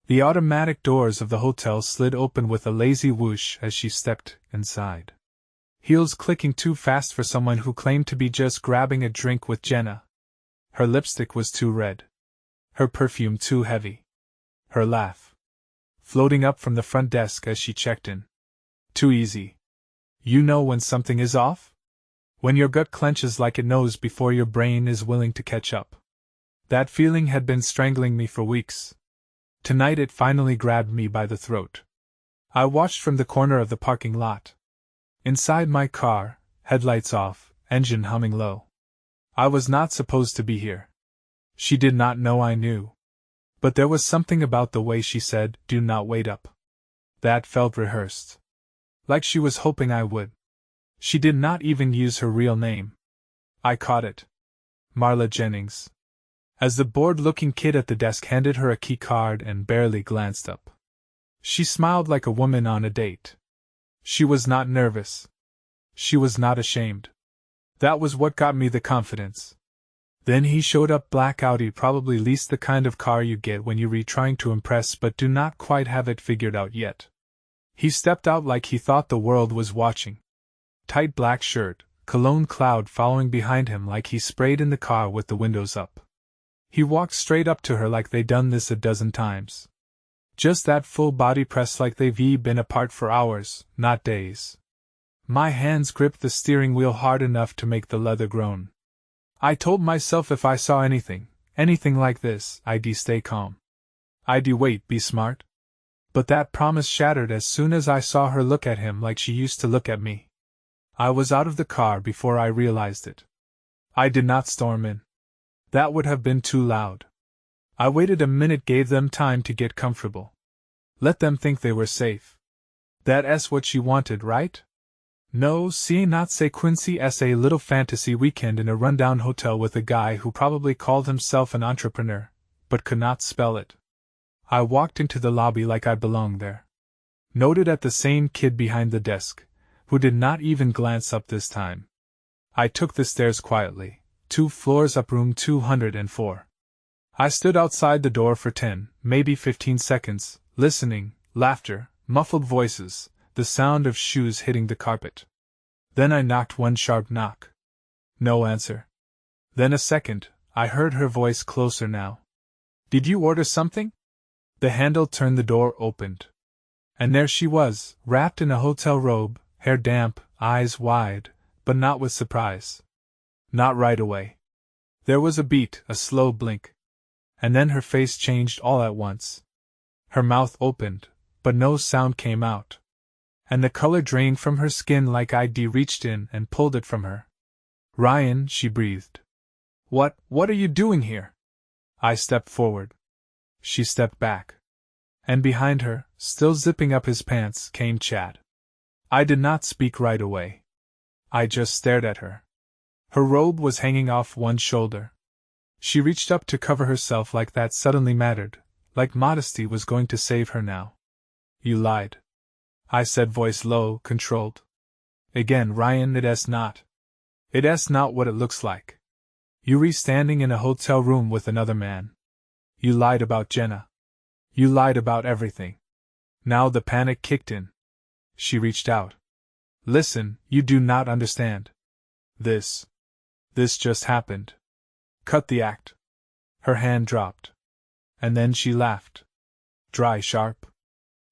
The automatic doors of the hotel slid open with a lazy whoosh as she stepped inside. Heels clicking too fast for someone who claimed to be just grabbing a drink with Jenna. Her lipstick was too red. Her perfume too heavy. Her laugh floating up from the front desk as she checked in. Too easy. You know when something is off? When your gut clenches like it knows before your brain is willing to catch up. That feeling had been strangling me for weeks. Tonight it finally grabbed me by the throat. I watched from the corner of the parking lot. Inside my car, headlights off, engine humming low. I was not supposed to be here. She did not know I knew. But there was something about the way she said, "Do not wait up," that felt rehearsed. Like she was hoping I would. She did not even use her real name. I caught it. Marla Jennings. As the bored-looking kid at the desk handed her a key card and barely glanced up. She smiled like a woman on a date. She was not nervous. She was not ashamed. That was what got me the confidence. Then he showed up. Black Audi, probably least the kind of car you get when you're trying to impress but do not quite have it figured out yet. He stepped out like he thought the world was watching. Tight black shirt, cologne cloud following behind him like he sprayed in the car with the windows up. He walked straight up to her like they'd done this a dozen times. Just that full body press like they've been apart for hours, not days. My hands gripped the steering wheel hard enough to make the leather groan. I told myself if I saw anything like this, I'd stay calm. I'd wait, be smart. But that promise shattered as soon as I saw her look at him like she used to look at me. I was out of the car before I realized it. I did not storm in. That would have been too loud. I waited a minute, gave them time to get comfortable. Let them think they were safe. That's what she wanted, right? No, see, not say Quincy s a little fantasy weekend in a rundown hotel with a guy who probably called himself an entrepreneur, but could not spell it. I walked into the lobby like I belonged there. Noted at the same kid behind the desk, who did not even glance up this time. I took the stairs quietly, 2 floors up, room 204. I stood outside the door for 10, maybe 15 seconds, listening, laughter, muffled voices, the sound of shoes hitting the carpet. Then I knocked one sharp knock. No answer. Then a second, I heard her voice closer now. Did you order something? The handle turned, the door opened. And there she was, wrapped in a hotel robe, hair damp, eyes wide, but not with surprise. Not right away. There was a beat, a slow blink. And then her face changed all at once. Her mouth opened, but no sound came out. And the color drained from her skin like I'd reached in and pulled it from her. Ryan, she breathed. What are you doing here? I stepped forward. She stepped back. And behind her, still zipping up his pants, came Chad. I did not speak right away. I just stared at her. Her robe was hanging off one shoulder. She reached up to cover herself like that suddenly mattered, like modesty was going to save her now. You lied. I said, voice low, controlled. Again, Ryan, it's not. It's not what it looks like. You standing in a hotel room with another man. You lied about Jenna. You lied about everything. Now the panic kicked in. She reached out. Listen, you do not understand. This just happened. Cut the act. Her hand dropped. And then she laughed. Dry, sharp.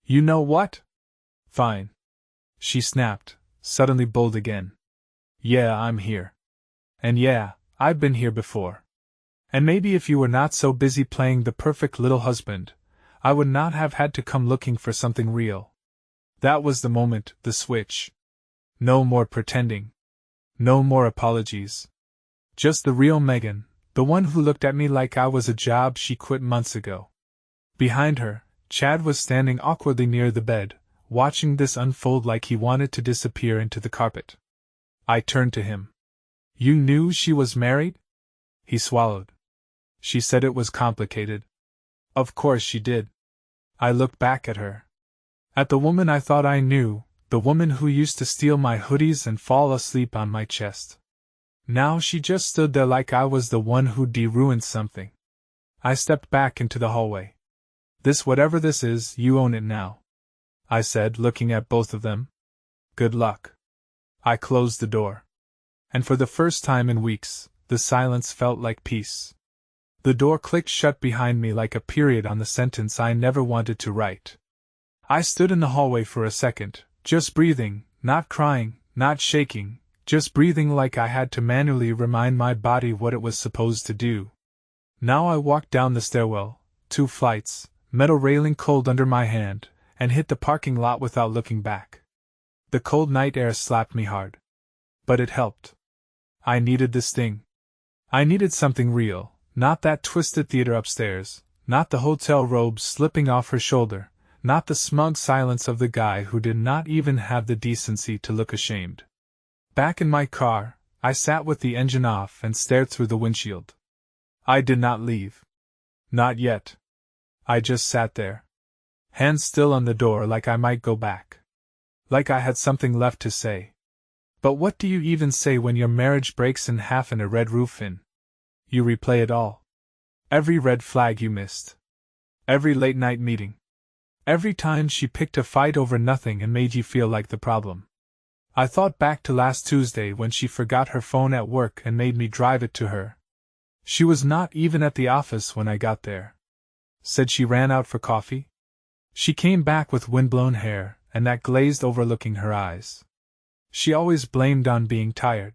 You know what? Fine. She snapped, suddenly bold again. Yeah, I'm here. And yeah, I've been here before. And maybe if you were not so busy playing the perfect little husband, I would not have had to come looking for something real. That was the moment, the switch. No more pretending. No more apologies. Just the real Megan, the one who looked at me like I was a job she quit months ago. Behind her, Chad was standing awkwardly near the bed, watching this unfold like he wanted to disappear into the carpet. I turned to him. You knew she was married? He swallowed. She said it was complicated. Of course she did. I looked back at her. At the woman I thought I knew, the woman who used to steal my hoodies and fall asleep on my chest. Now she just stood there like I was the one who'd ruined something. I stepped back into the hallway. This whatever this is, you own it now, I said, looking at both of them. Good luck. I closed the door. And for the first time in weeks, the silence felt like peace. The door clicked shut behind me like a period on the sentence I never wanted to write. I stood in the hallway for a second, just breathing, not crying, not shaking, just breathing like I had to manually remind my body what it was supposed to do. Now I walked down the stairwell, 2 flights, metal railing cold under my hand, and hit the parking lot without looking back. The cold night air slapped me hard. But it helped. I needed this thing. I needed something real, not that twisted theater upstairs, not the hotel robes slipping off her shoulder, not the smug silence of the guy who did not even have the decency to look ashamed. Back in my car, I sat with the engine off and stared through the windshield. I did not leave. Not yet. I just sat there. Hands still on the door like I might go back. Like I had something left to say. But what do you even say when your marriage breaks in half in a red roof-in? You replay it all. Every red flag you missed. Every late-night meeting. Every time she picked a fight over nothing and made you feel like the problem. I thought back to last Tuesday when she forgot her phone at work and made me drive it to her. She was not even at the office when I got there. Said she ran out for coffee. She came back with windblown hair and that glazed overlooking her eyes. She always blamed on being tired.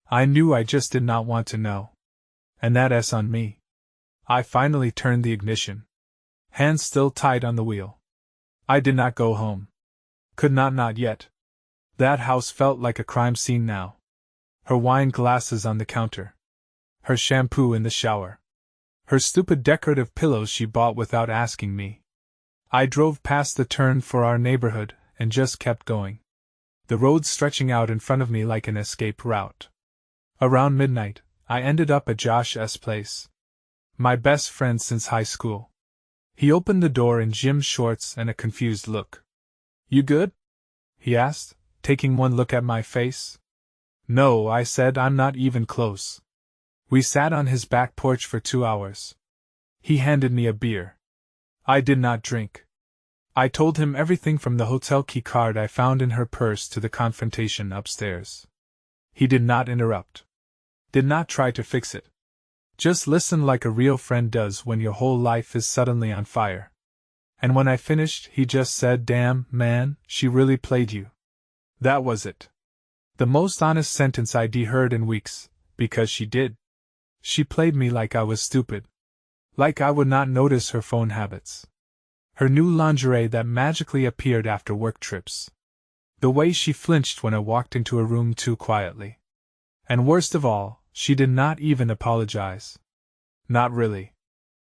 I knew I just did not want to know. And that's on me. I finally turned the ignition. Hands still tight on the wheel. I did not go home. Could not yet. That house felt like a crime scene now. Her wine glasses on the counter. Her shampoo in the shower. Her stupid decorative pillows she bought without asking me. I drove past the turn for our neighborhood and just kept going. The road stretching out in front of me like an escape route. Around midnight, I ended up at Josh's place. My best friend since high school. He opened the door in gym shorts and a confused look. You good? He asked, taking one look at my face. No, I said, I'm not even close. We sat on his back porch for 2 hours. He handed me a beer. I did not drink. I told him everything from the hotel key card I found in her purse to the confrontation upstairs. He did not interrupt. Did not try to fix it. Just listen like a real friend does when your whole life is suddenly on fire. And when I finished, he just said, "Damn, man, she really played you." That was it. The most honest sentence I'd heard in weeks, because she did. She played me like I was stupid. Like I would not notice her phone habits. Her new lingerie that magically appeared after work trips. The way she flinched when I walked into a room too quietly. And worst of all, she did not even apologize. Not really.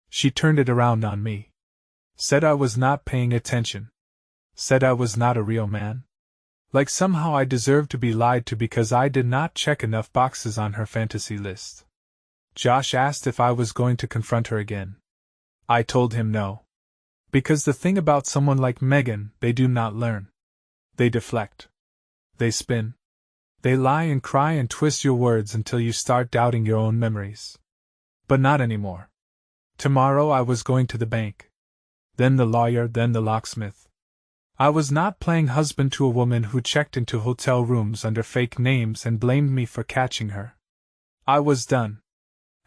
She turned it around on me. Said I was not paying attention. Said I was not a real man. Like somehow I deserved to be lied to because I did not check enough boxes on her fantasy list. Josh asked if I was going to confront her again. I told him no. Because the thing about someone like Megan, they do not learn. They deflect. They spin. They lie and cry and twist your words until you start doubting your own memories. But not anymore. Tomorrow I was going to the bank. Then the lawyer, then the locksmith. I was not playing husband to a woman who checked into hotel rooms under fake names and blamed me for catching her. I was done.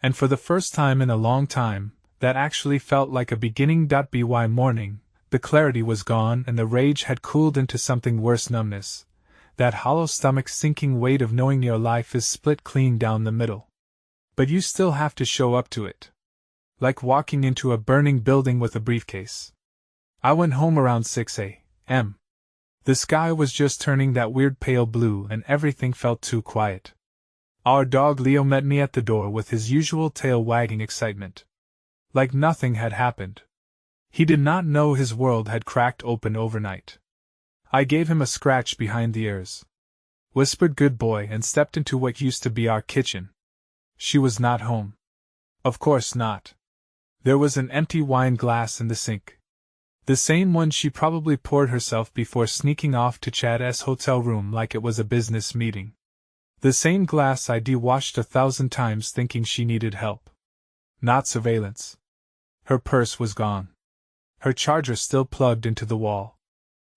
And for the first time in a long time, that actually felt like a beginning. By morning, the clarity was gone and the rage had cooled into something worse, numbness. That hollow stomach sinking weight of knowing your life is split clean down the middle. But you still have to show up to it. Like walking into a burning building with a briefcase. I went home around 6 a.m. The sky was just turning that weird pale blue and everything felt too quiet. Our dog Leo met me at the door with his usual tail wagging excitement. Like nothing had happened. He did not know his world had cracked open overnight. I gave him a scratch behind the ears. Whispered good boy and stepped into what used to be our kitchen. She was not home. Of course not. There was an empty wine glass in the sink. The same one she probably poured herself before sneaking off to Chad's hotel room like it was a business meeting. The same glass I'd washed 1,000 times thinking she needed help. Not surveillance. Her purse was gone. Her charger still plugged into the wall.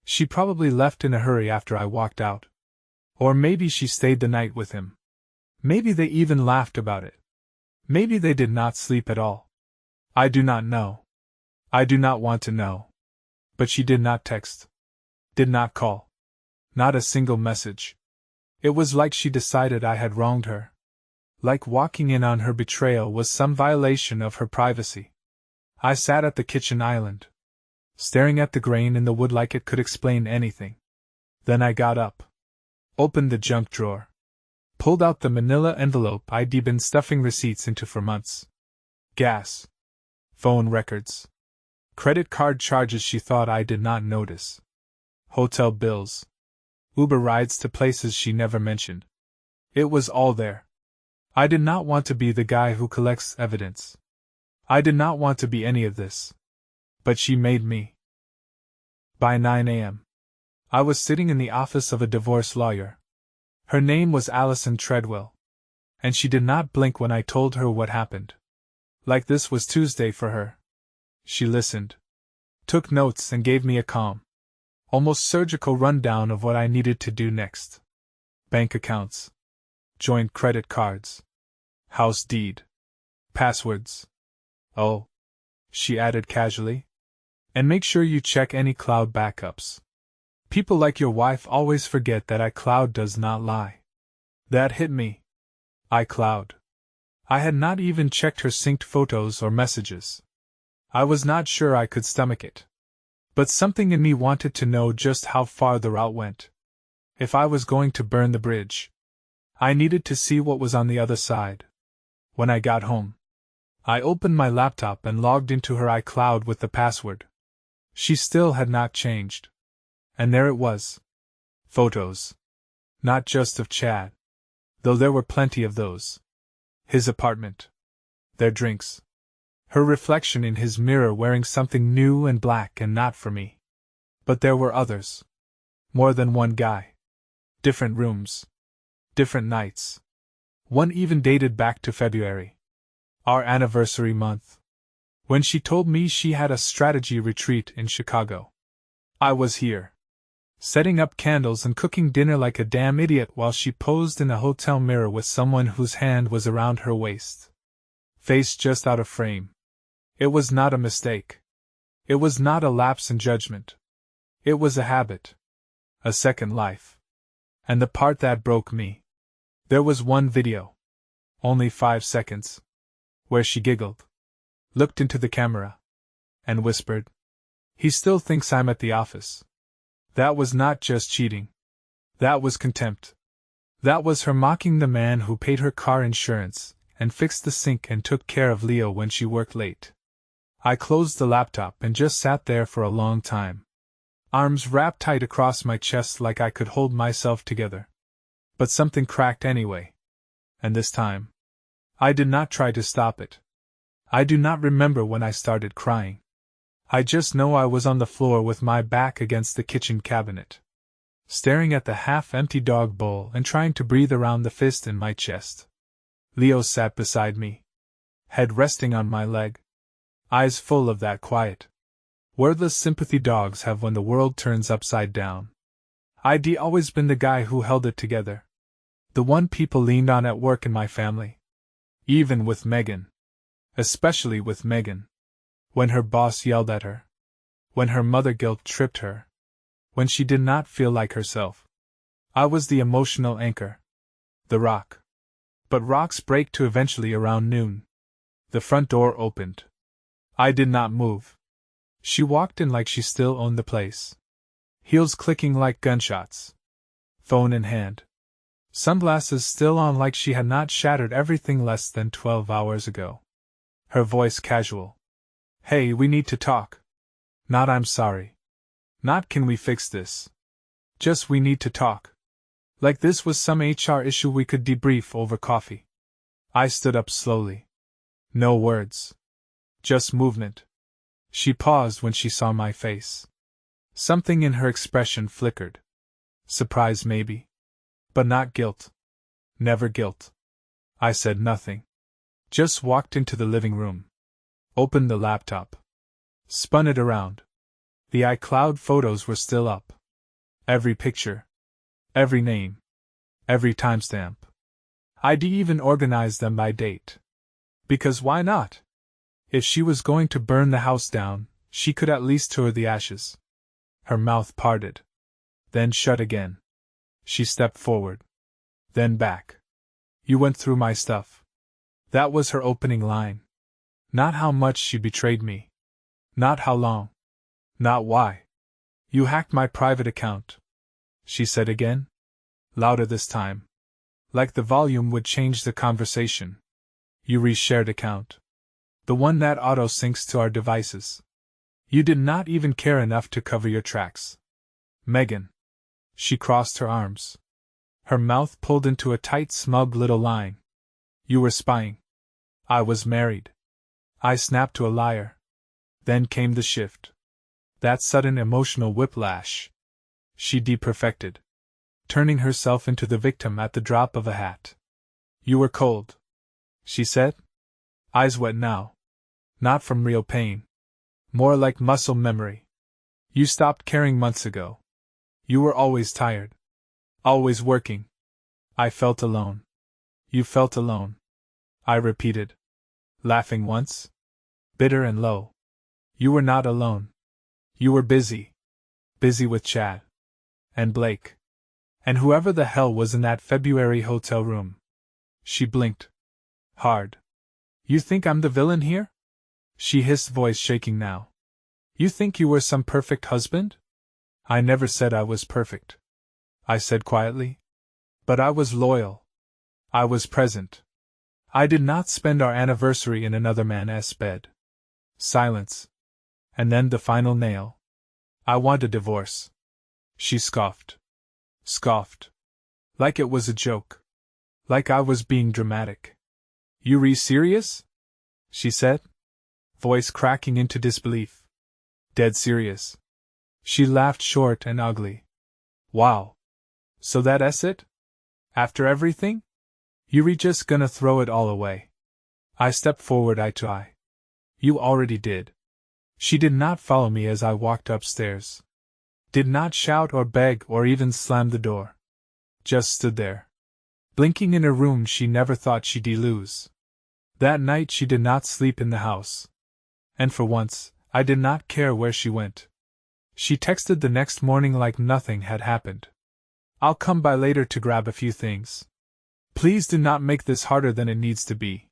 She probably left in a hurry after I walked out. Or maybe she stayed the night with him. Maybe they even laughed about it. Maybe they did not sleep at all. I do not know. I do not want to know. But she did not text. Did not call. Not a single message. It was like she decided I had wronged her. Like walking in on her betrayal was some violation of her privacy. I sat at the kitchen island, staring at the grain in the wood like it could explain anything. Then I got up, opened the junk drawer, pulled out the manila envelope I'd been stuffing receipts into for months. Gas, phone records, credit card charges she thought I did not notice, hotel bills, Uber rides to places she never mentioned. It was all there. I did not want to be the guy who collects evidence. I did not want to be any of this. But she made me. By 9 a.m. I was sitting in the office of a divorce lawyer. Her name was Allison Treadwell. And she did not blink when I told her what happened. Like this was Tuesday for her. She listened, took notes and gave me a calm, almost surgical rundown of what I needed to do next. Bank accounts, joint credit cards, house deed, passwords. Oh, she added casually. And make sure you check any cloud backups. People like your wife always forget that iCloud does not lie. That hit me. iCloud. I had not even checked her synced photos or messages. I was not sure I could stomach it. But something in me wanted to know just how far the route went. If I was going to burn the bridge, I needed to see what was on the other side. When I got home, I opened my laptop and logged into her iCloud with the password. She still had not changed. And there it was. Photos. Not just of Chad, though there were plenty of those. His apartment. Their drinks. Her reflection in his mirror wearing something new and black and not for me. But there were others. More than one guy. Different rooms. Different nights. One even dated back to February. Our anniversary month. When she told me she had a strategy retreat in Chicago. I was here, setting up candles and cooking dinner like a damn idiot while she posed in a hotel mirror with someone whose hand was around her waist. Face just out of frame. It was not a mistake. It was not a lapse in judgment. It was a habit. A second life. And the part that broke me. There was one video. Only 5 seconds. Where she giggled, looked into the camera, and whispered, "He still thinks I'm at the office." That was not just cheating. That was contempt. That was her mocking the man who paid her car insurance, and fixed the sink and took care of Leo when she worked late. I closed the laptop and just sat there for a long time. Arms wrapped tight across my chest like I could hold myself together. But something cracked anyway. And this time, I did not try to stop it. I do not remember when I started crying. I just know I was on the floor with my back against the kitchen cabinet, staring at the half-empty dog bowl and trying to breathe around the fist in my chest. Leo sat beside me, head resting on my leg, eyes full of that quiet, wordless sympathy dogs have when the world turns upside down. I'd always been the guy who held it together, the one people leaned on at work in my family. Even with Megan. Especially with Megan. When her boss yelled at her. When her mother guilt tripped her. When she did not feel like herself. I was the emotional anchor. The rock. But rocks break too eventually around noon. The front door opened. I did not move. She walked in like she still owned the place. Heels clicking like gunshots. Phone in hand. Sunglasses still on like she had not shattered everything less than 12 hours ago. Her voice casual. "Hey, we need to talk." Not "I'm sorry." Not "can we fix this." Just "we need to talk." Like this was some HR issue we could debrief over coffee. I stood up slowly. No words. Just movement. She paused when she saw my face. Something in her expression flickered. Surprise maybe. But not guilt. Never guilt. I said nothing. Just walked into the living room. Opened the laptop. Spun it around. The iCloud photos were still up. Every picture. Every name. Every timestamp. I'd even organized them by date. Because why not? If she was going to burn the house down, she could at least tour the ashes. Her mouth parted. Then shut again. She stepped forward. Then back. You went through my stuff. That was her opening line. Not how much she betrayed me. Not how long. Not why. You hacked my private account. She said again. Louder this time. Like the volume would change the conversation. You reshared account. The one that auto-syncs to our devices. You did not even care enough to cover your tracks. Megan. She crossed her arms. Her mouth pulled into a tight, smug little line. You were spying. I was married. I snapped to a liar. Then came the shift. That sudden emotional whiplash. She deperfected, turning herself into the victim at the drop of a hat. You were cold, she said. Eyes wet now. Not from real pain. More like muscle memory. You stopped caring months ago. You were always tired. Always working. I felt alone. You felt alone. I repeated, laughing once. Bitter and low. You were not alone. You were busy. Busy with Chad. And Blake. And whoever the hell was in that February hotel room. She blinked. Hard. You think I'm the villain here? She hissed, voice shaking now. You think you were some perfect husband? I never said I was perfect. I said quietly. But I was loyal. I was present. I did not spend our anniversary in another man's bed. Silence. And then the final nail. I want a divorce. She scoffed. Scoffed. Like it was a joke. Like I was being dramatic. You serious? She said, voice cracking into disbelief. Dead serious. She laughed short and ugly. Wow. So that's it? After everything? You just gonna throw it all away? I stepped forward eye to eye. You already did. She did not follow me as I walked upstairs. Did not shout or beg or even slam the door. Just stood there. Blinking in a room she never thought she'd lose. That night she did not sleep in the house. And for once, I did not care where she went. She texted the next morning like nothing had happened. I'll come by later to grab a few things. Please do not make this harder than it needs to be.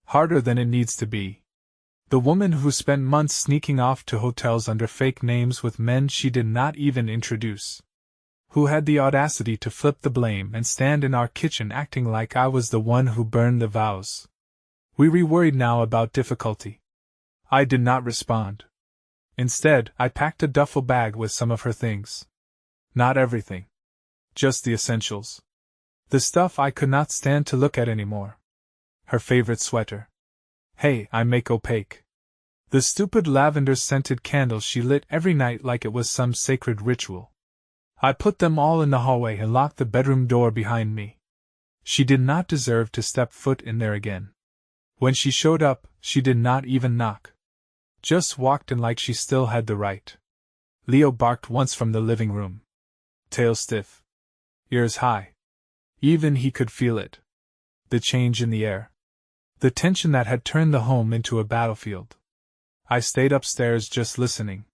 Harder than it needs to be. The woman who spent months sneaking off to hotels under fake names with men she did not even introduce. Who had the audacity to flip the blame and stand in our kitchen acting like I was the one who burned the vows. We worried now about difficulty. I did not respond. Instead, I packed a duffel bag with some of her things. Not everything. Just the essentials. The stuff I could not stand to look at anymore. Her favorite sweater. Hey, I make opaque. The stupid lavender-scented candles she lit every night like it was some sacred ritual. I put them all in the hallway and locked the bedroom door behind me. She did not deserve to step foot in there again. When she showed up, she did not even knock. Just walked in like she still had the right. Leo barked once from the living room. Tail stiff. Ears high. Even he could feel it. The change in the air. The tension that had turned the home into a battlefield. I stayed upstairs just listening.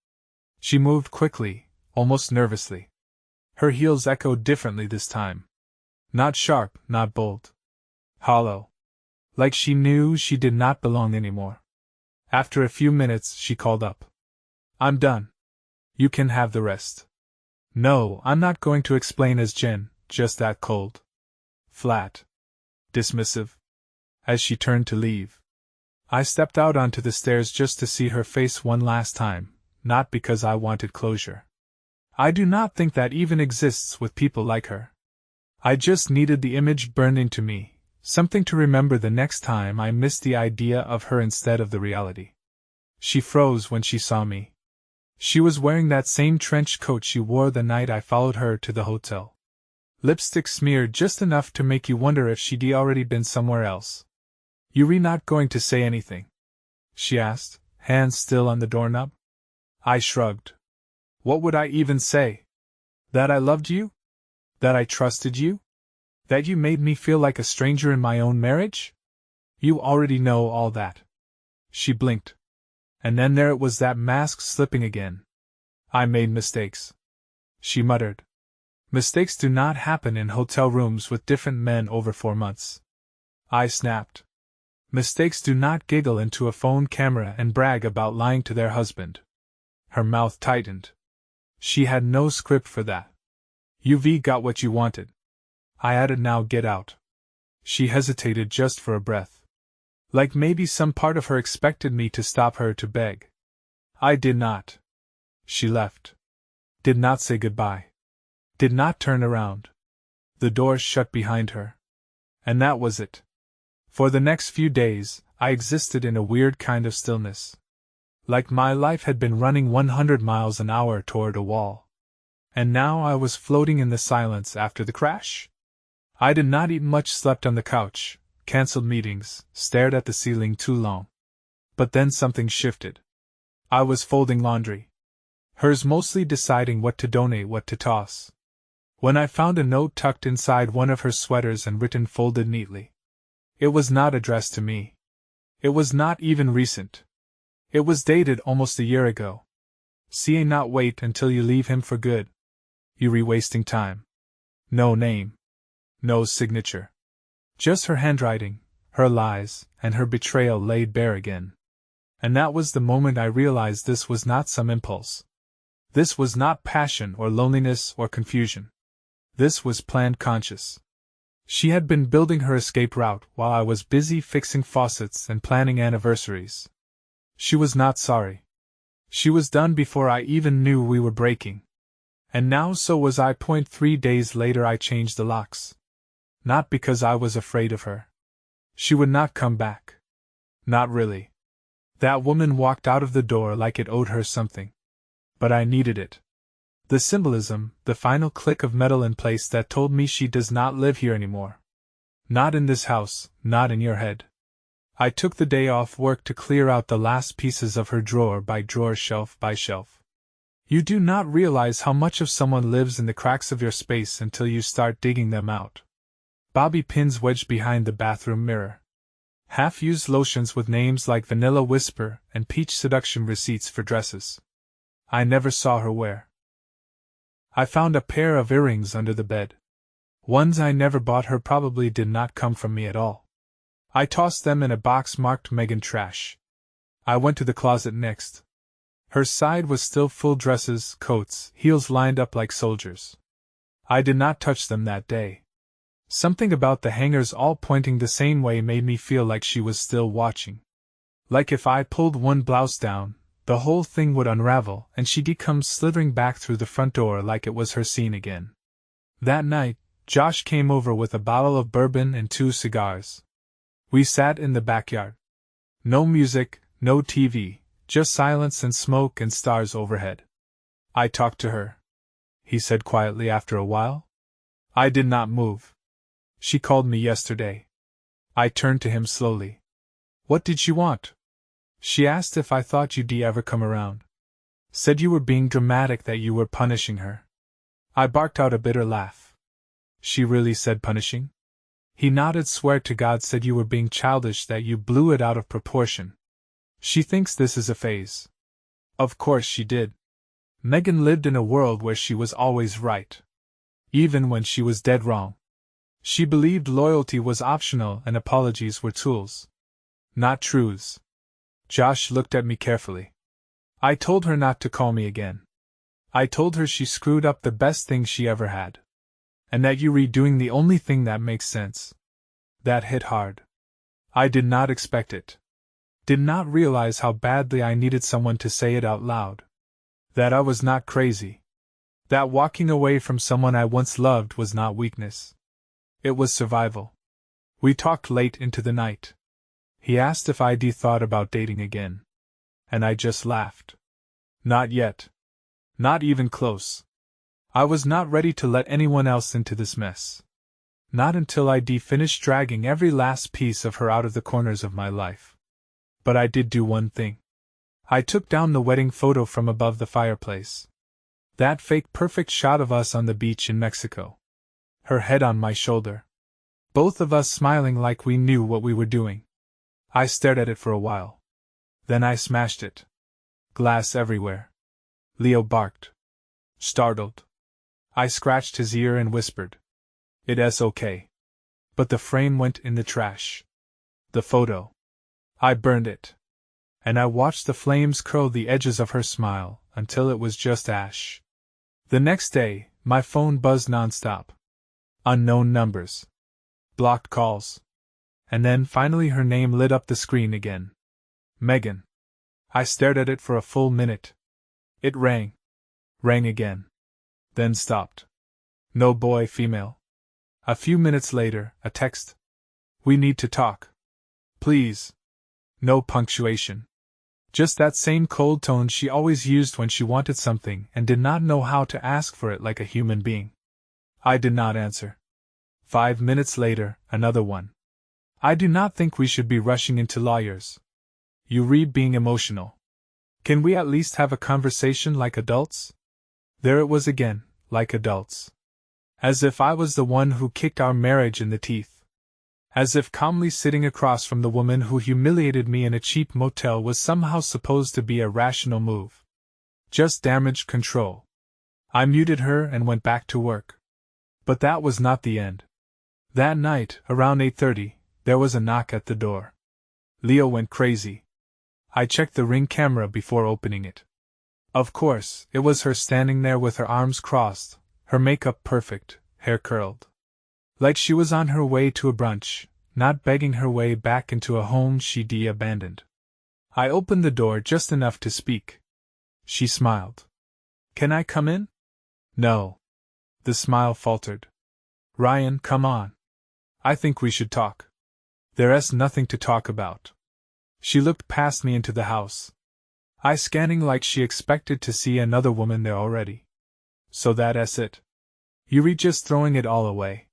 She moved quickly, almost nervously. Her heels echoed differently this time. Not sharp, not bold. Hollow. Like she knew she did not belong anymore. After a few minutes, she called up. I'm done. You can have the rest. No, I'm not going to explain as Jen, just that cold. Flat. Dismissive. As she turned to leave. I stepped out onto the stairs just to see her face one last time, not because I wanted closure. I do not think that even exists with people like her. I just needed the image burned into me, something to remember the next time I missed the idea of her instead of the reality. She froze when she saw me. She was wearing that same trench coat she wore the night I followed her to the hotel. Lipstick smeared just enough to make you wonder if she'd already been somewhere else. You not going to say anything? She asked, hands still on the doorknob. I shrugged. What would I even say? That I loved you? That I trusted you? That you made me feel like a stranger in my own marriage? You already know all that. She blinked. And then there it was, that mask slipping again. I made mistakes. She muttered. Mistakes do not happen in hotel rooms with different men over 4 months. I snapped. Mistakes do not giggle into a phone camera and brag about lying to their husband. Her mouth tightened. She had no script for that. You've got what you wanted. I added, now get out. She hesitated just for a breath. Like maybe some part of her expected me to stop her to beg. I did not. She left. Did not say goodbye. Did not turn around. The door shut behind her. And that was it. For the next few days, I existed in a weird kind of stillness. Like my life had been running 100 miles an hour toward a wall. And now I was floating in the silence after the crash. I did not eat much, slept on the couch, cancelled meetings, stared at the ceiling too long. But then something shifted. I was folding laundry. Hers mostly deciding what to donate, what to toss. When I found a note tucked inside one of her sweaters and written, folded neatly. It was not addressed to me. It was not even recent. It was dated almost a year ago. See, not wait until you leave him for good. You wasting time. No name. No signature. Just her handwriting, her lies, and her betrayal laid bare again. And that was the moment I realized this was not some impulse. This was not passion or loneliness or confusion. This was planned, conscious. She had been building her escape route while I was busy fixing faucets and planning anniversaries. She was not sorry. She was done before I even knew we were breaking. And now so was I. 3 days later I changed the locks. Not because I was afraid of her. She would not come back. Not really. That woman walked out of the door like it owed her something. But I needed it. The symbolism, the final click of metal in place that told me she does not live here anymore. Not in this house, not in your head. I took the day off work to clear out the last pieces of her drawer by drawer, shelf by shelf. You do not realize how much of someone lives in the cracks of your space until you start digging them out. Bobby pins wedged behind the bathroom mirror. Half-used lotions with names like Vanilla Whisper and Peach Seduction, receipts for dresses I never saw her wear. I found a pair of earrings under the bed. Ones I never bought her, probably did not come from me at all. I tossed them in a box marked Megan Trash. I went to the closet next. Her side was still full, dresses, coats, heels lined up like soldiers. I did not touch them that day. Something about the hangers all pointing the same way made me feel like she was still watching. Like if I pulled one blouse down, the whole thing would unravel and she'd come slithering back through the front door like it was her scene again. That night, Josh came over with a bottle of bourbon and 2 cigars. We sat in the backyard. No music, no TV, just silence and smoke and stars overhead. I talked to her, he said quietly after a while. I did not move. She called me yesterday. I turned to him slowly. What did she want? She asked if I thought you'd ever come around. Said you were being dramatic, that you were punishing her. I barked out a bitter laugh. She really said punishing? He nodded. Swear to God, said you were being childish, that you blew it out of proportion. She thinks this is a phase. Of course she did. Megan lived in a world where she was always right. Even when she was dead wrong. She believed loyalty was optional and apologies were tools. Not truths. Josh looked at me carefully. I told her not to call me again. I told her she screwed up the best thing she ever had. And that you redoing the only thing that makes sense. That hit hard. I did not expect it. Did not realize how badly I needed someone to say it out loud. That I was not crazy. That walking away from someone I once loved was not weakness. It was survival. We talked late into the night. He asked if I'd thought about dating again. And I just laughed. Not yet. Not even close. I was not ready to let anyone else into this mess. Not until I'd finished dragging every last piece of her out of the corners of my life. But I did do one thing. I took down the wedding photo from above the fireplace. That fake perfect shot of us on the beach in Mexico. Her head on my shoulder. Both of us smiling like we knew what we were doing. I stared at it for a while. Then I smashed it. Glass everywhere. Leo barked. Startled. I scratched his ear and whispered, "It's okay." But the frame went in the trash. The photo. I burned it. And I watched the flames curl the edges of her smile until it was just ash. The next day, my phone buzzed nonstop. Unknown numbers. Blocked calls. And then finally her name lit up the screen again. Megan. I stared at it for a full minute. It rang. Rang again. Then stopped. No boy, female. A few minutes later, a text. "We need to talk. Please." No punctuation. Just that same cold tone she always used when she wanted something and did not know how to ask for it like a human being. I did not answer. 5 minutes later, another one. "I do not think we should be rushing into lawyers. You read being emotional. Can we at least have a conversation like adults?" There it was again, like adults. As if I was the one who kicked our marriage in the teeth. As if calmly sitting across from the woman who humiliated me in a cheap motel was somehow supposed to be a rational move. Just damage control. I muted her and went back to work. But that was not the end. That night, around 8:30, there was a knock at the door. Leo went crazy. I checked the Ring camera before opening it. Of course, it was her standing there with her arms crossed, her makeup perfect, hair curled. Like she was on her way to a brunch, not begging her way back into a home she'd abandoned. I opened the door just enough to speak. She smiled. "Can I come in?" "No." The smile faltered. "Ryan, come on. I think we should talk." "There's nothing to talk about." She looked past me into the house. I scanning like she expected to see another woman there already. "So that's it. You're just throwing it all away."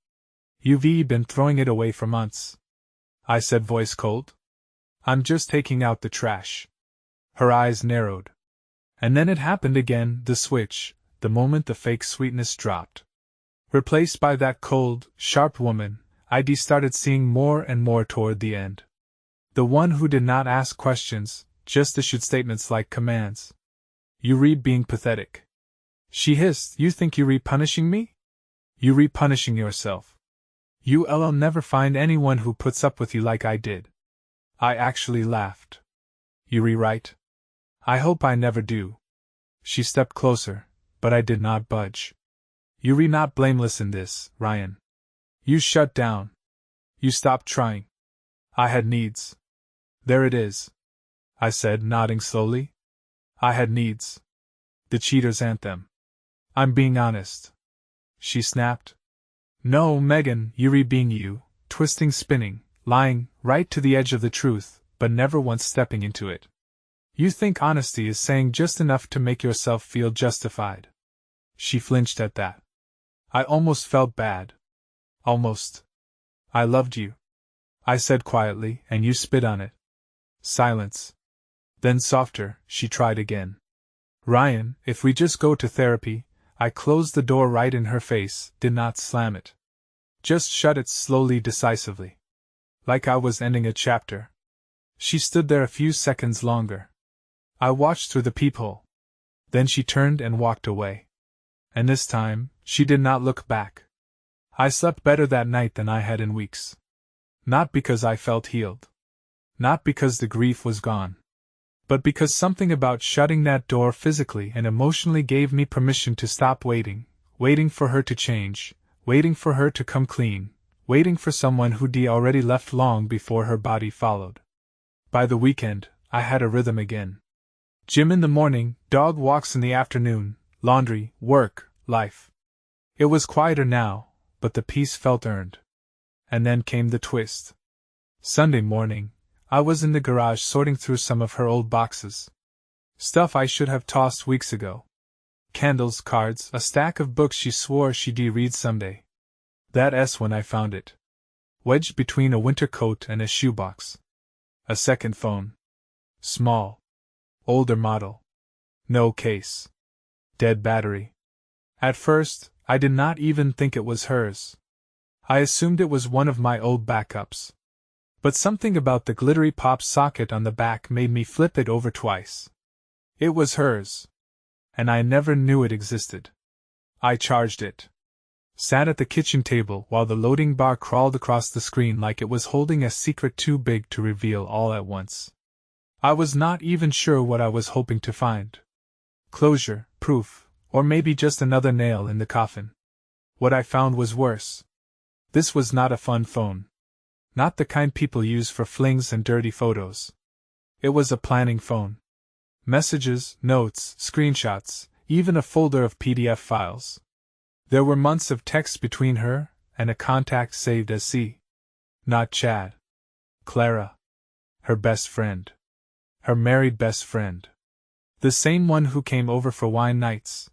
"You've been throwing it away for months," I said, voice cold. "I'm just taking out the trash." Her eyes narrowed. And then it happened again, the switch, the moment the fake sweetness dropped. Replaced by that cold, sharp woman, I started seeing more and more toward the end. The one who did not ask questions, just issued statements like commands. "You're being pathetic." She hissed, "You think you're punishing me? You're punishing yourself. You'll never find anyone who puts up with you like I did." I actually laughed. "You're right. I hope I never do." She stepped closer, but I did not budge. "You're not blameless in this, Ryan. You shut down. You stopped trying." "I had needs." "There it is," I said, nodding slowly. "I had needs. The cheater's anthem. I'm being honest." She snapped. "No, Megan, you're being you, twisting, spinning, lying, right to the edge of the truth, but never once stepping into it. You think honesty is saying just enough to make yourself feel justified." She flinched at that. I almost felt bad. Almost. "I loved you," I said quietly, "and you spit on it." Silence. Then softer, she tried again. "Ryan, if we just go to therapy," I closed the door right in her face, did not slam it. Just shut it slowly, decisively. Like I was ending a chapter. She stood there a few seconds longer. I watched through the peephole. Then she turned and walked away. And this time, she did not look back. I slept better that night than I had in weeks. Not because I felt healed. Not because the grief was gone. But because something about shutting that door physically and emotionally gave me permission to stop waiting, waiting for her to change, waiting for her to come clean, waiting for someone who'd already left long before her body followed. By the weekend, I had a rhythm again. Gym in the morning, dog walks in the afternoon, laundry, work, life. It was quieter now, but the peace felt earned. And then came the twist. Sunday morning, I was in the garage sorting through some of her old boxes. Stuff I should have tossed weeks ago. Candles, cards, a stack of books she swore she'd read someday. That's when I found it. Wedged between a winter coat and a shoebox. A second phone. Small. Older model. No case. Dead battery. At first, I did not even think it was hers. I assumed it was one of my old backups. But something about the glittery pop socket on the back made me flip it over twice. It was hers. And I never knew it existed. I charged it. Sat at the kitchen table while the loading bar crawled across the screen like it was holding a secret too big to reveal all at once. I was not even sure what I was hoping to find. Closure, proof, or maybe just another nail in the coffin. What I found was worse. This was not a fun phone. Not the kind people use for flings and dirty photos. It was a planning phone. Messages, notes, screenshots, even a folder of PDF files. There were months of text between her and a contact saved as C. Not Chad. Clara. Her best friend. Her married best friend. The same one who came over for wine nights.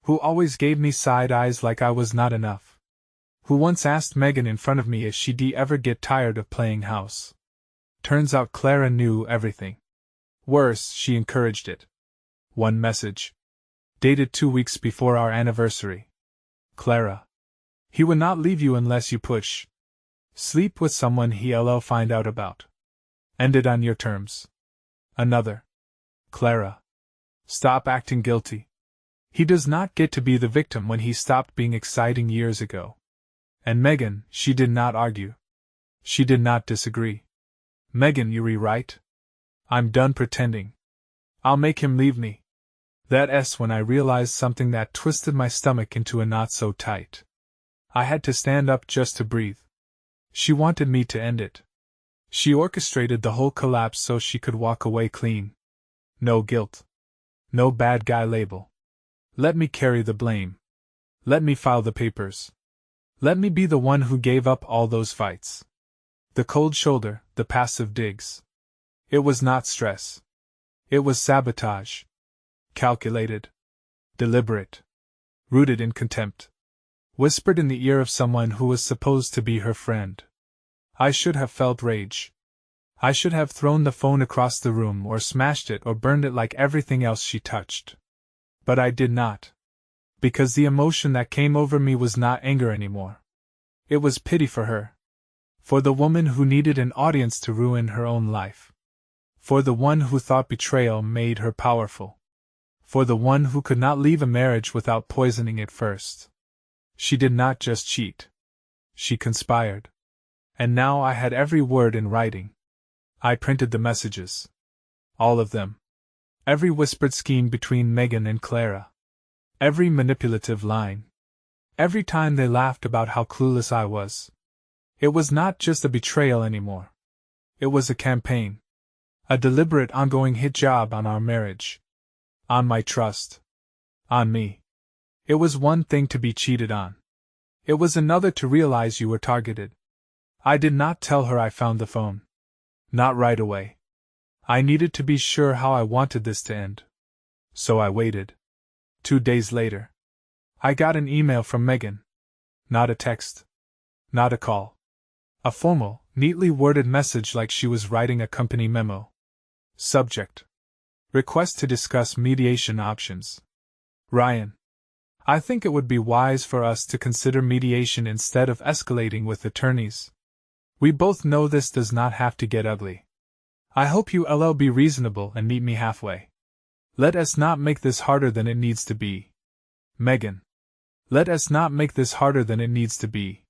Who always gave me side eyes like I was not enough. Who once asked Megan in front of me if she'd ever get tired of playing house. Turns out Clara knew everything. Worse, she encouraged it. One message. Dated 2 weeks before our anniversary. Clara. He would not leave you unless you push. Sleep with someone he'll find out about. Ended on your terms. Another. Clara. Stop acting guilty. He does not get to be the victim when he stopped being exciting years ago. And Megan, she did not argue. She did not disagree. Megan, you rewrite? I'm done pretending. I'll make him leave me. That S when I realized something that twisted my stomach into a knot so tight. I had to stand up just to breathe. She wanted me to end it. She orchestrated the whole collapse so she could walk away clean. No guilt. No bad guy label. Let me carry the blame. Let me file the papers. Let me be the one who gave up all those fights. The cold shoulder, the passive digs. It was not stress. It was sabotage. Calculated. Deliberate. Rooted in contempt. Whispered in the ear of someone who was supposed to be her friend. I should have felt rage. I should have thrown the phone across the room or smashed it or burned it like everything else she touched. But I did not. Because the emotion that came over me was not anger anymore. It was pity for her. For the woman who needed an audience to ruin her own life. For the one who thought betrayal made her powerful. For the one who could not leave a marriage without poisoning it first. She did not just cheat. She conspired. And now I had every word in writing. I printed the messages. All of them. Every whispered scheme between Megan and Clara. Every manipulative line. Every time they laughed about how clueless I was. It was not just a betrayal anymore. It was a campaign. A deliberate ongoing hit job on our marriage. On my trust. On me. It was one thing to be cheated on. It was another to realize you were targeted. I did not tell her I found the phone. Not right away. I needed to be sure how I wanted this to end. So I waited. 2 days later. I got an email from Megan. Not a text. Not a call. A formal, neatly worded message like she was writing a company memo. Subject. Request to discuss mediation options. Ryan. I think it would be wise for us to consider mediation instead of escalating with attorneys. We both know this does not have to get ugly. I hope you'll be reasonable and meet me halfway. Let us not make this harder than it needs to be. Megan. Let us not make this harder than it needs to be.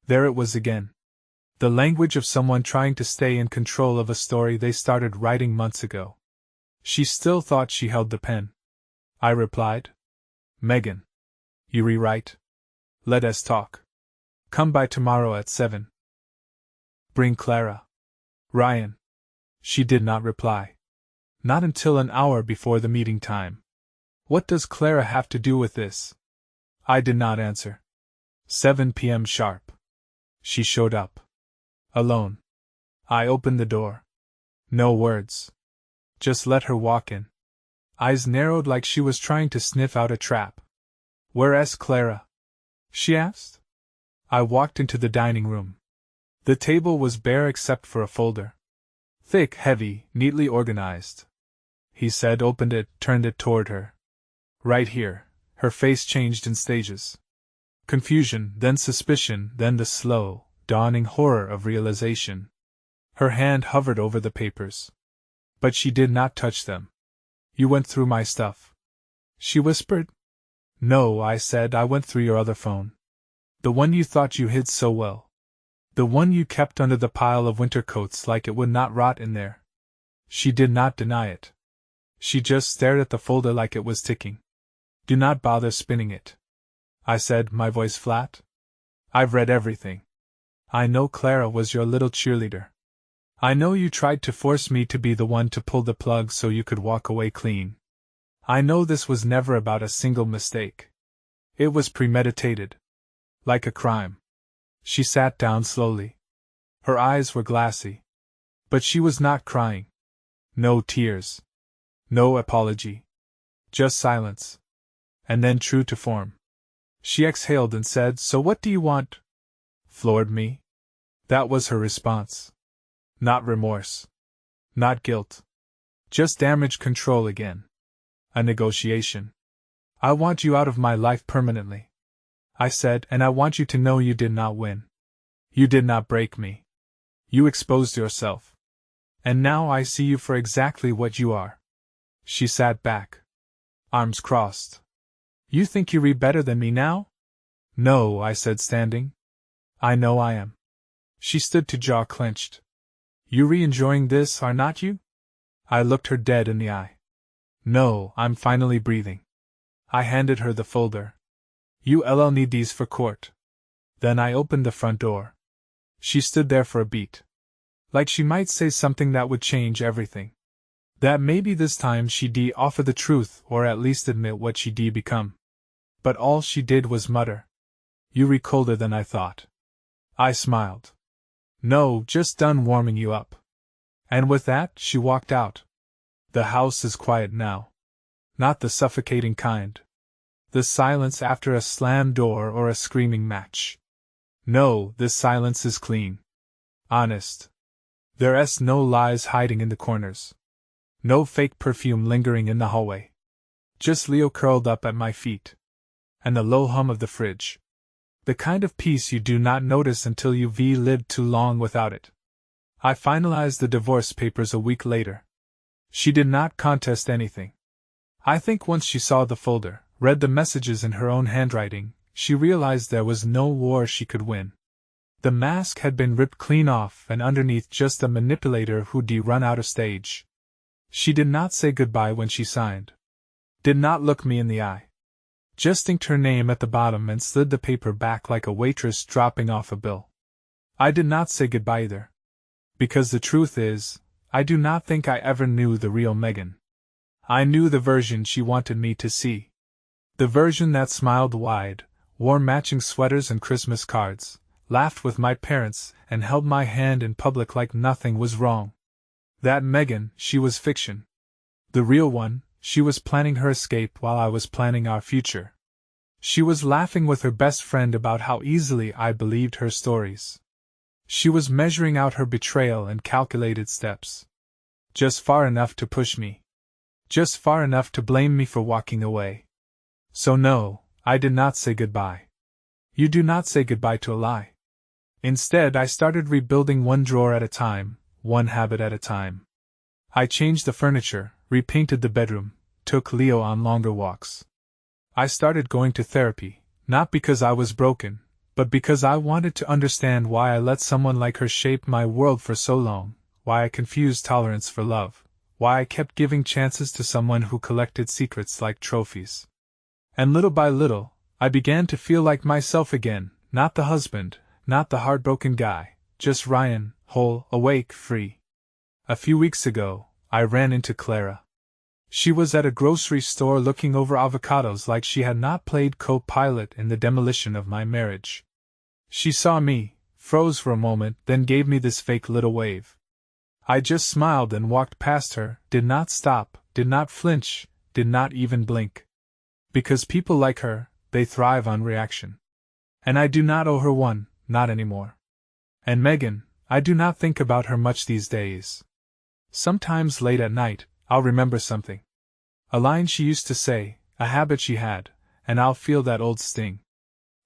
There it was again. The language of someone trying to stay in control of a story they started writing months ago. She still thought she held the pen. I replied. Megan. You rewrite? Let us talk. Come by tomorrow at 7. Bring Clara. Ryan. She did not reply. Not until an hour before the meeting time. What does Clara have to do with this? I did not answer. 7 p.m. sharp. She showed up. Alone. I opened the door. No words. Just let her walk in. Eyes narrowed like she was trying to sniff out a trap. Where's Clara? She asked. I walked into the dining room. The table was bare except for a folder. Thick, heavy, neatly organized. he said, opened it, turned it toward her. Right here. Her face changed in stages. Confusion, then suspicion, then the slow, dawning horror of realization. Her hand hovered over the papers. But she did not touch them. You went through my stuff, she whispered. No, I said, I went through your other phone. The one you thought you hid so well. The one you kept under the pile of winter coats like it would not rot in there. She did not deny it. She just stared at the folder like it was ticking. Do not bother spinning it, I said, my voice flat. I've read everything. I know Clara was your little cheerleader. I know you tried to force me to be the one to pull the plug so you could walk away clean. I know this was never about a single mistake. It was premeditated. Like a crime. She sat down slowly. Her eyes were glassy. But she was not crying. No tears. No apology. Just silence. And then, true to form, she exhaled and said, So what do you want? Floored me. That was her response. Not remorse. Not guilt. Just damage control again. A negotiation. I want you out of my life permanently, I said, and I want you to know you did not win. You did not break me. You exposed yourself. And now I see you for exactly what you are. She sat back. Arms crossed. You think you read better than me now? No, I said, standing. I know I am. She stood to jaw clenched. You re-enjoying this, are not you? I looked her dead in the eye. No, I'm finally breathing. I handed her the folder. You'll need these for court. Then I opened the front door. She stood there for a beat. Like she might say something that would change everything. That maybe this time she'd offer the truth or at least admit what she'd become. But all she did was mutter. You're colder than I thought. I smiled. No, just done warming you up. And with that, she walked out. The house is quiet now. Not the suffocating kind. The silence after a slammed door or a screaming match. No, this silence is clean. Honest. There's no lies hiding in the corners. No fake perfume lingering in the hallway. Just Leo curled up at my feet. And the low hum of the fridge. The kind of peace you do not notice until you've lived too long without it. I finalized the divorce papers a week later. She did not contest anything. I think once she saw the folder, read the messages in her own handwriting, she realized there was no war she could win. The mask had been ripped clean off, and underneath just a manipulator who'd run out of stage. She did not say goodbye when she signed. Did not look me in the eye. Just inked her name at the bottom and slid the paper back like a waitress dropping off a bill. I did not say goodbye either. Because the truth is, I do not think I ever knew the real Megan. I knew the version she wanted me to see. The version that smiled wide, wore matching sweaters and Christmas cards, laughed with my parents, and held my hand in public like nothing was wrong. That Megan, she was fiction. The real one, she was planning her escape while I was planning our future. She was laughing with her best friend about how easily I believed her stories. She was measuring out her betrayal in calculated steps. Just far enough to push me. Just far enough to blame me for walking away. So no, I did not say goodbye. You do not say goodbye to a lie. Instead, I started rebuilding one drawer at a time, one habit at a time. I changed the furniture, repainted the bedroom, took Leo on longer walks. I started going to therapy, not because I was broken, but because I wanted to understand why I let someone like her shape my world for so long, why I confused tolerance for love, why I kept giving chances to someone who collected secrets like trophies. And little by little, I began to feel like myself again, not the husband, not the heartbroken guy, just Ryan, whole, awake, free. A few weeks ago, I ran into Clara. She was at a grocery store looking over avocados like she had not played co-pilot in the demolition of my marriage. She saw me, froze for a moment, then gave me this fake little wave. I just smiled and walked past her, did not stop, did not flinch, did not even blink. Because people like her, they thrive on reaction. And I do not owe her one, not anymore. And Megan, I do not think about her much these days. Sometimes late at night, I'll remember something. A line she used to say, a habit she had, and I'll feel that old sting.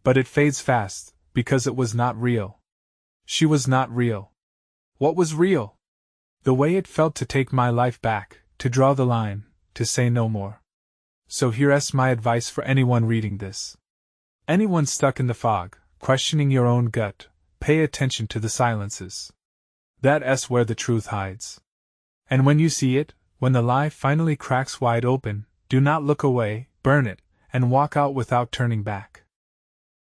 But it fades fast, because it was not real. She was not real. What was real? The way it felt to take my life back, to draw the line, to say no more. So here's my advice for anyone reading this. Anyone stuck in the fog, questioning your own gut, pay attention to the silences. That's where the truth hides. And when you see it, when the lie finally cracks wide open, do not look away, burn it, and walk out without turning back.